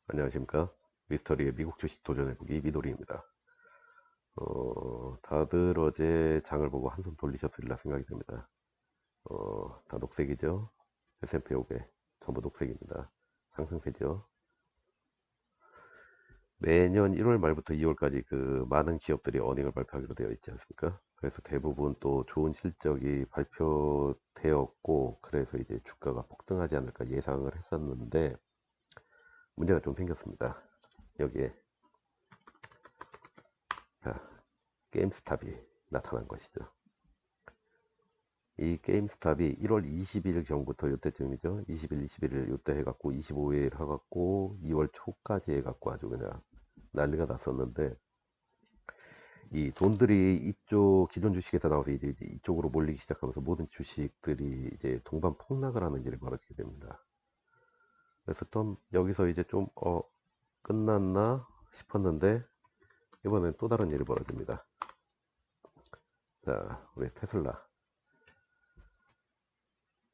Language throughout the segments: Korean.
안녕하십니까. 미스터리의 미국 주식 도전해보기 미도리입니다. 다들 어제 장을 보고 한숨 돌리셨으리라 생각이 됩니다. 다 녹색이죠. S&P 500 전부 녹색입니다. 상승세죠. 매년 1월 말부터 2월까지 그 많은 기업들이 어닝을 발표하기로 되어 있지 않습니까? 그래서 대부분 또 좋은 실적이 발표되었고, 그래서 이제 주가가 폭등하지 않을까 예상을 했었는데, 문제가 좀 생겼습니다. 여기에 자, 게임스탑이 나타난 것이죠. 이 게임스탑이 1월 20일 경부터 이때쯤이죠. 20일, 21일 이때 해갖고 25일 해갖고 2월 초까지 해갖고 아주 그냥 난리가 났었는데, 이 돈들이 이쪽 기존 주식에서 나와서 이제 이쪽으로 몰리기 시작하면서 모든 주식들이 이제 동반 폭락을 하는 일이 벌어지게 됩니다. 그래서 또 여기서 이제 좀 끝났나 싶었는데, 이번엔 또 다른 일이 벌어집니다. 자, 우리 테슬라.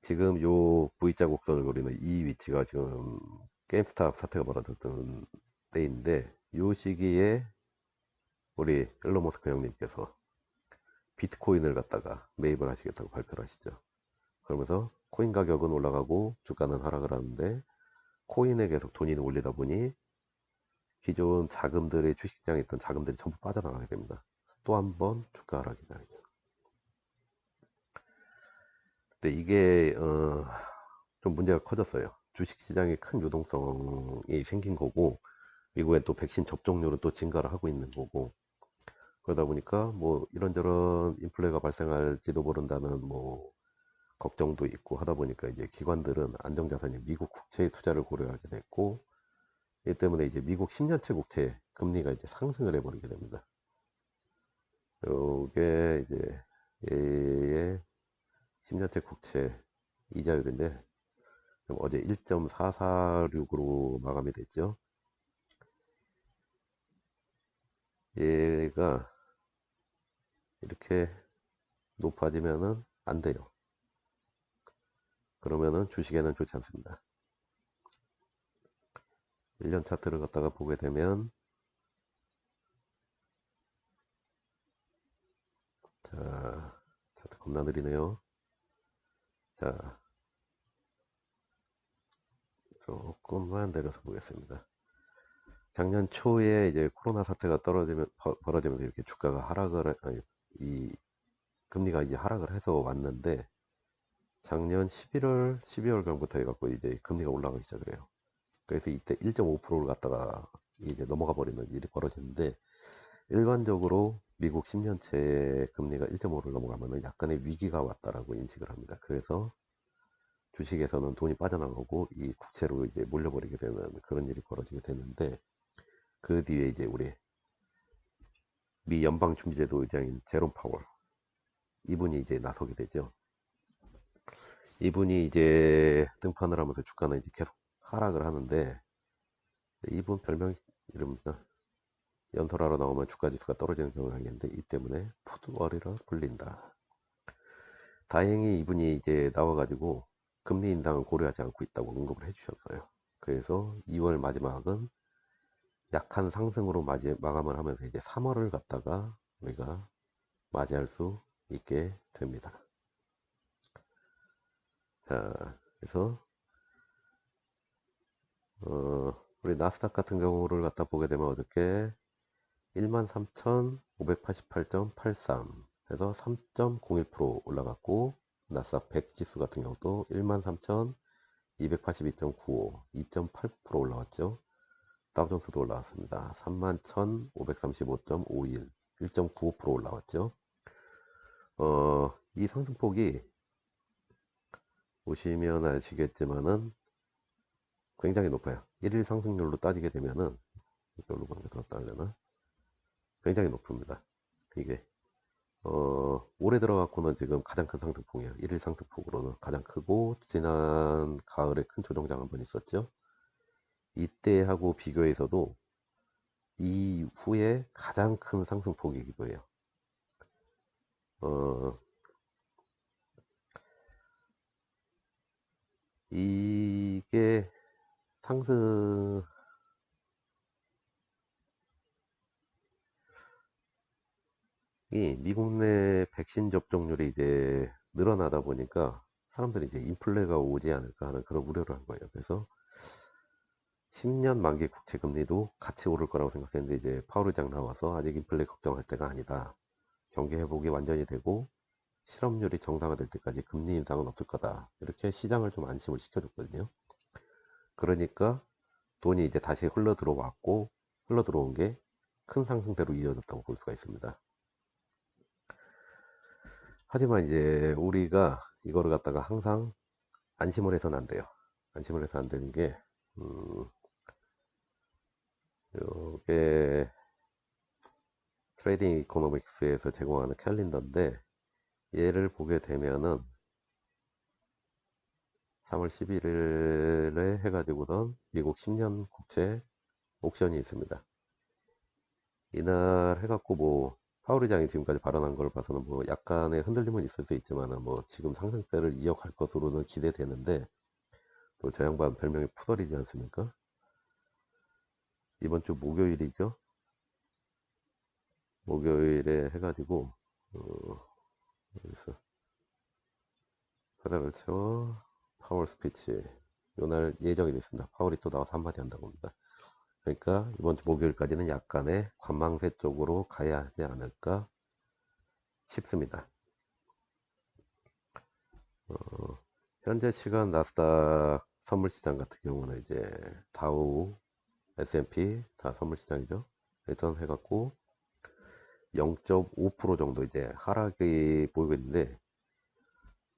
지금 요 V자 곡선을 그리는 이 위치가 지금 게임스탑 사태가 벌어졌던 때인데, 요 시기에 우리 일론 머스크 형님께서 비트코인을 갖다가 매입을 하시겠다고 발표를 하시죠. 그러면서 코인 가격은 올라가고 주가는 하락을 하는데, 코인에 계속 돈이 올리다 보니 기존 자금들의 주식시장에 있던 자금들이 전부 빠져나가게 됩니다. 또 한 번 주가 하락이 나죠. 근데 이게 좀 문제가 커졌어요. 주식시장에 큰 유동성이 생긴 거고, 미국의 또 백신 접종률은 또 증가를 하고 있는 거고, 그러다 보니까 뭐 이런저런 인플레가 발생할지도 모른다는 뭐 걱정도 있고 하다 보니까 이제 기관들은 안정자산인 미국 국채에 투자를 고려하게 됐고, 이 때문에 이제 미국 10년채 국채 금리가 이제 상승을 해버리게 됩니다. 요게 이제 얘의 10년채 국채 이자율인데, 어제 1.446으로 마감이 됐죠. 얘가 이렇게 높아지면은 안 돼요. 그러면은 주식에는 좋지 않습니다. 1년 차트를 갖다가 보게 되면, 자, 차트 겁나 느리네요. 자, 조금만 내려서 보겠습니다. 작년 초에 이제 코로나 사태가 벌어지면서 이렇게 주가가 아니, 이 금리가 이제 하락을 해서 왔는데, 작년 11월, 12월경부터 해갖고 이제 금리가 올라가기 시작을 해요. 그래서 이때 1.5%를 갖다가 이제 넘어가 버리는 일이 벌어지는데, 일반적으로 미국 10년채 금리가 1.5를 넘어가면 약간의 위기가 왔다라고 인식을 합니다. 그래서 주식에서는 돈이 빠져나가고 이 국채로 이제 몰려버리게 되는 그런 일이 벌어지게 되는데, 그 뒤에 이제 우리 미 연방준비제도 의장인 제롬 파월, 이분이 이제 나서게 되죠. 이분이 이제 등판을 하면서 주가는 이제 계속 하락을 하는데, 이분 별명 이름입니다. 연설하러 나오면 주가 지수가 떨어지는 경향이 있는데, 이 때문에 푸드워리라 불린다. 다행히 이분이 이제 나와가지고 금리 인상을 고려하지 않고 있다고 언급을 해주셨어요. 그래서 2월 마지막은 약한 상승으로 마감을 하면서 이제 3월을 갖다가 우리가 맞이할 수 있게 됩니다. 자, 그래서 우리 나스닥 같은 경우를 갖다 보게 되면 어저께 13,588.83 해서 3.01% 올라갔고, 나스닥 100 지수 같은 경우도 13,282.95 2.8% 올라왔죠. 다우존스도 올라왔습니다. 31,535.51 1.95% 올라왔죠. 이 상승폭이 보시면 아시겠지만은 굉장히 높아요. 1일 상승률로 따지게 되면은, 이걸로 보는 게 더 따르려나? 굉장히 높습니다. 이게 올해 들어갖고는 지금 가장 큰 상승폭이에요. 1일 상승폭으로는 가장 크고, 지난 가을에 큰 조정장 한번 있었죠. 이때하고 비교해서도 이후에 가장 큰 상승폭이기도 해요. 어, 이게 상승 미국 내 백신 접종률이 이제 늘어나다 보니까 사람들이 이제 인플레가 오지 않을까 하는 그런 우려를 한 거예요. 그래서 10년 만기 국채 금리도 같이 오를 거라고 생각했는데 이제 파월 의장 나와서 아직 인플레 걱정할 때가 아니다. 경기 회복이 완전히 되고 실업률이 정상화될 때까지 금리 인상은 없을 거다. 이렇게 시장을 좀 안심을 시켜줬거든요. 그러니까 돈이 이제 다시 흘러 들어왔고 흘러 들어온 게 큰 상승대로 이어졌다고 볼 수가 있습니다. 하지만 이제 우리가 이거를 갖다가 항상 안심을 해서는 안 돼요. 안심을 해서 안 되는 게 이게 트레이딩 이코노믹스에서 제공하는 캘린더인데 얘를 보게 되면은 3월 11일에 해가지고선 미국 10년 국채 옥션이 있습니다. 이날 해갖고 뭐 파월 의장이 지금까지 발언한 걸 봐서는 뭐 약간의 흔들림은 있을 수 있지만 뭐 지금 상승세를 이어갈 것으로는 기대되는데 또 저 양반 별명이 푸덜이지 않습니까? 이번 주 목요일이죠. 목요일에 해가지고 여기서 페더럴 채워 파월 스피치 요날 예정이 되어 있습니다. 파월이 또 나와서 한마디 한다고 합니다. 그러니까 이번 주 목요일까지는 약간의 관망세 쪽으로 가야 하지 않을까 싶습니다. 현재 시간 나스닥 선물시장 같은 경우는 이제 다우, S&P 다 선물시장이죠. 일선 해갖고 0.5% 정도 이제 하락이 보이고 있는데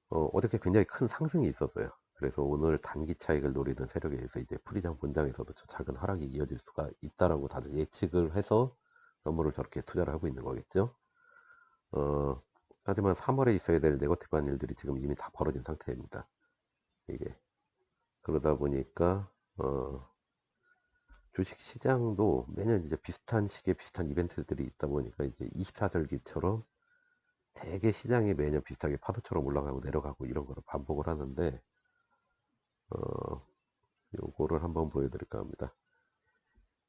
어저께 굉장히 큰 상승이 있었어요. 그래서 오늘 단기 차익을 노리는 세력에 의해서 이제 프리장 본장에서도 저 작은 하락이 이어질 수가 있다라고 다들 예측을 해서 선물을 저렇게 투자를 하고 있는 거겠죠. 하지만 3월에 있어야 될 네거티브한 일들이 지금 이미 다 벌어진 상태입니다. 이게 그러다 보니까 주식 시장도 매년 이제 비슷한 시기에 비슷한 이벤트들이 있다 보니까 이제 24절기처럼 대개 시장이 매년 비슷하게 파도처럼 올라가고 내려가고 이런 거를 반복을 하는데 요거를 한번 보여드릴까 합니다.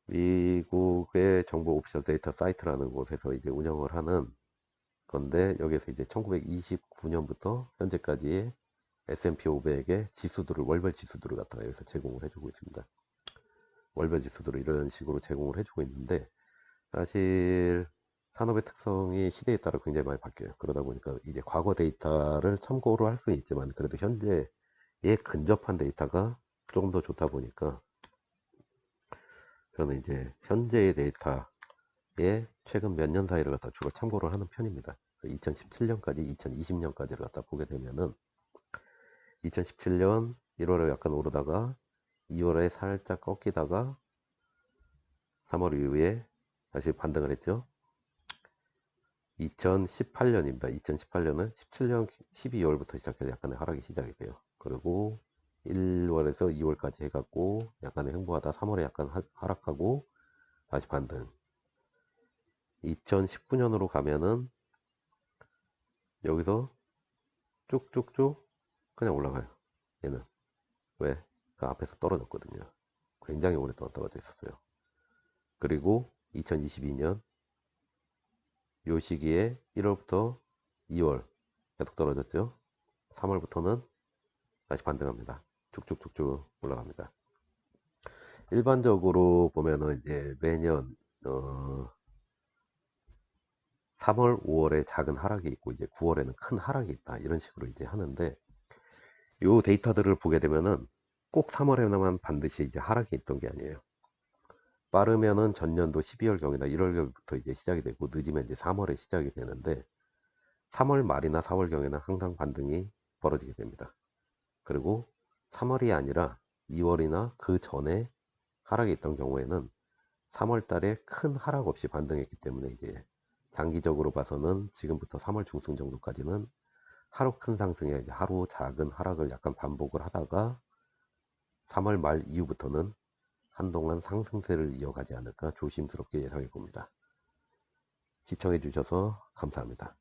미국의 정보 오피셜 데이터 사이트라는 곳에서 이제 운영을 하는 건데 여기서 이제 1929년부터 현재까지의 S&P 500의 지수들을 월별 지수들을 갖다가 여기서 제공을 해주고 있습니다. 월별 지수들을 이런 식으로 제공을 해주고 있는데 사실 산업의 특성이 시대에 따라 굉장히 많이 바뀌어요. 그러다 보니까 이제 과거 데이터를 참고로 할 수는 있지만 그래도 현재에 근접한 데이터가 조금 더 좋다 보니까 저는 이제 현재의 데이터에 최근 몇 년 사이를 갖다 주로 참고를 하는 편입니다. 2017년까지 2020년까지를 갖다 보게 되면은 2017년 1월에 약간 오르다가 2월에 살짝 꺾이다가 3월 이후에 다시 반등을 했죠. 2018년입니다. 2018년은 17년 12월부터 시작해서 약간의 하락이 시작이 돼요. 그리고 1월에서 2월까지 해갖고 약간의 횡보하다 3월에 약간 하락하고 다시 반등. 2019년으로 가면은 여기서 쭉쭉쭉 그냥 올라가요. 얘는 왜? 그 앞에서 떨어졌거든요. 굉장히 오랫동안 떨어져 있었어요. 그리고 2022년 요 시기에 1월부터 2월 계속 떨어졌죠. 3월부터는 다시 반등합니다. 쭉쭉쭉쭉 올라갑니다. 일반적으로 보면은 이제 매년 3월, 5월에 작은 하락이 있고 이제 9월에는 큰 하락이 있다 이런 식으로 이제 하는데 요 데이터들을 보게 되면은 꼭 3월에만 반드시 이제 하락이 있던 게 아니에요. 빠르면은 전년도 12월경이나 1월경부터 이제 시작이 되고 늦으면 이제 3월에 시작이 되는데 3월 말이나 4월경에는 항상 반등이 벌어지게 됩니다. 그리고 3월이 아니라 2월이나 그 전에 하락이 있던 경우에는 3월 달에 큰 하락 없이 반등했기 때문에 이제 장기적으로 봐서는 지금부터 3월 중순 정도까지는 하루 큰 상승에 이제 하루 작은 하락을 약간 반복을 하다가 3월 말 이후부터는 한동안 상승세를 이어가지 않을까 조심스럽게 예상해 봅니다. 시청해 주셔서 감사합니다.